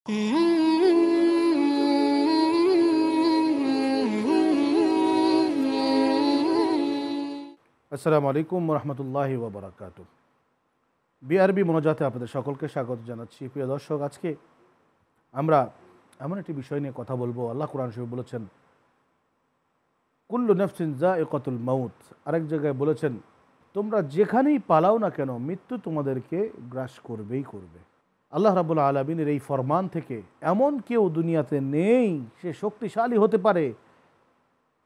আসসালামু আলাইকুম রহমতুল্লাহি ওয়া বারাকাতুহু। বিআরবি মোনাজাতে আপনাদের সকলকে স্বাগত জানাচ্ছি। প্রিয় দর্শক, আজকে আমরা এমন একটি বিষয় নিয়ে কথা বলবো। আল্লাহ কোরআন শরীফে বলেছেন, কুল্লু নাফসিন যায়িকাতুল মাউত। আরেক জায়গায় বলেছেন, তোমরা যেখানেই পালাও না কেন মৃত্যু তোমাদেরকে গ্রাস করবেই করবে। আল্লাহ রাব্বুল আলামিনের এই ফরমান থেকে এমন কেউ দুনিয়াতে নেই, সে শক্তিশালী হতে পারে,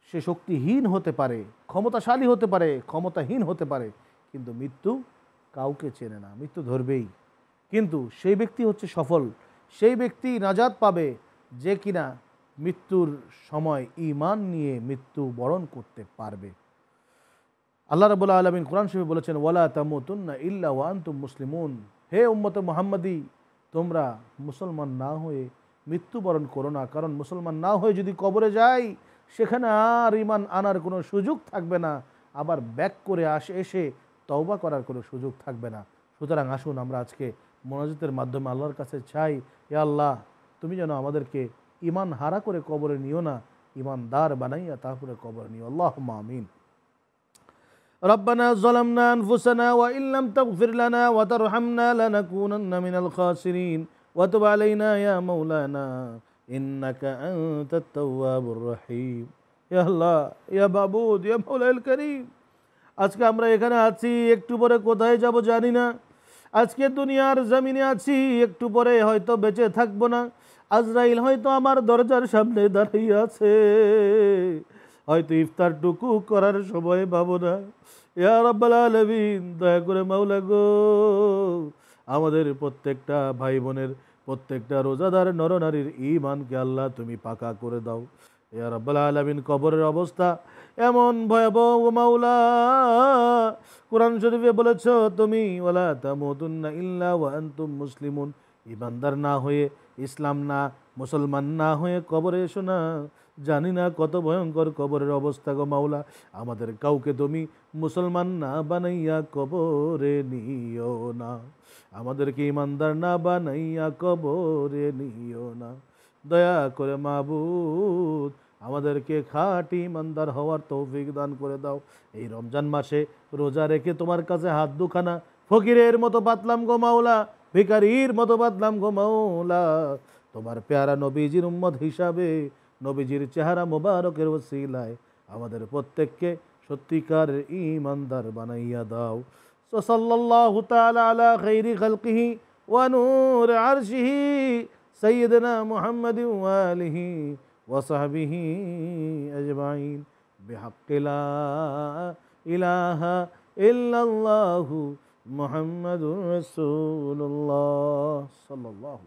সে শক্তিহীন হতে পারে, ক্ষমতাশালী হতে পারে, ক্ষমতাহীন হতে পারে, কিন্তু মৃত্যু কাউকে চেনে না, মৃত্যু ধরবেই। কিন্তু সেই ব্যক্তি হচ্ছে সফল, সেই ব্যক্তি নাজাত পাবে যে কিনা মৃত্যুর সময় ঈমান নিয়ে মৃত্যু বরণ করতে পারবে। আল্লাহ রাব্বুল আলামিন কোরআন শরীফে বলেছেন, ওয়ালা তামুতুন্না ইল্লা ওয়া আনতুম মুসলিমুন। হে উম্মতে মুহাম্মাদি, তোমরা মুসলমান না হয়ে মৃত্যুবরণ করো না, কারণ মুসলমান না হয়ে যদি কবরে যাই সেখানে আর ঈমান আনার কোনো সুযোগ থাকবে না, আবার ব্যাক করে এসে তওবা করার কোনো সুযোগ থাকবে না। সুতরাং আসুন আমরা আজকে মোনাজাতের মাধ্যমে আল্লাহর কাছে চাই, হে আল্লাহ, তুমি যেন আমাদেরকে ঈমান হারা করে কবরে নিও না, ঈমানদার বানাইয়া তারপরে কবরে নিও। আল্লাহুম্মা আমিন। ربنا ظلمنا أنفسنا وإن لم تغفر لنا وترحمنا لنكونن من الخاسرين وتب علينا يا مولانا إنك أنت التواب الرحيم يا الله يا معبود يا مولا الكريم। আজকে আমরা এখানে আছি, একটু পরে কোথায় যাব জানি না। আজকে দুনিয়ার জমিনে আছি, একটু পরে হয়তো বেঁচে থাকবো না। আজরাইল হয়তো আমার দরজার সামনে দাঁড়িয়ে আছে, হয়তো ইফতারটুকু করার সময় পাবো না। ইয়া রাব্বাল আলামিন, দয়া করে মাওলা গো, আমাদের প্রত্যেকটা ভাই বোনের, প্রত্যেকটা রোজাদার নরনারীর ঈমানকে আল্লাহ তুমি পাকা করে দাও। ইয়া রাব্বাল আলামিন, কবরের অবস্থা এমন ভয়াবহ মাওলা, কোরআন শরীফে বলেছ তুমি, ওয়ালা তামুতুন্না ইল্লা ওয়া আনতুম মুসলিমুন। ঈমানদার না হয়ে, ইসলাম না, মুসলমান না হয়ে কবরে এসো না। জানি না কত ভয়ঙ্কর কবরের অবস্থা গো মাওলা। আমাদের কাউকে তুমি মুসলমান না বানাইয়া কবরে নিও না, আমাদেরকে ঈমানদার না বানাইয়া কবরে নিও না। দয়া করে মাবুদ, আমাদেরকে খাঁটি ঈমানদার হওয়ার তৌফিক দান করে দাও। এই রমজান মাসে রোজা রেখে তোমার কাছে হাত দুখানা ফকিরের মতো পাতলাম গো মাওলা, ভিখারির মতো পাতলাম গো মাওলা। তোমার পেয়ারা নবীজির উম্মত হিসাবে, নবীজির চেহারা মোবারকের ওসিলায় আমাদের প্রত্যেককে সত্যিকার ঈমানদার বানাইয়া দাও। সাল্লাল্লাহু তাআলা আলা খাইরি খালকিহি ওয়া নূর আরশিহি সাইয়্যিদিনা মুহাম্মাদিন ওয়া আলিহি ওয়া সাহবিহি আজমাইন বিহাক্কি লা ইলাহা ইল্লাল্লাহু মুহাম্মাদুর রাসূলুল্লাহ সাল্লাল্লাহু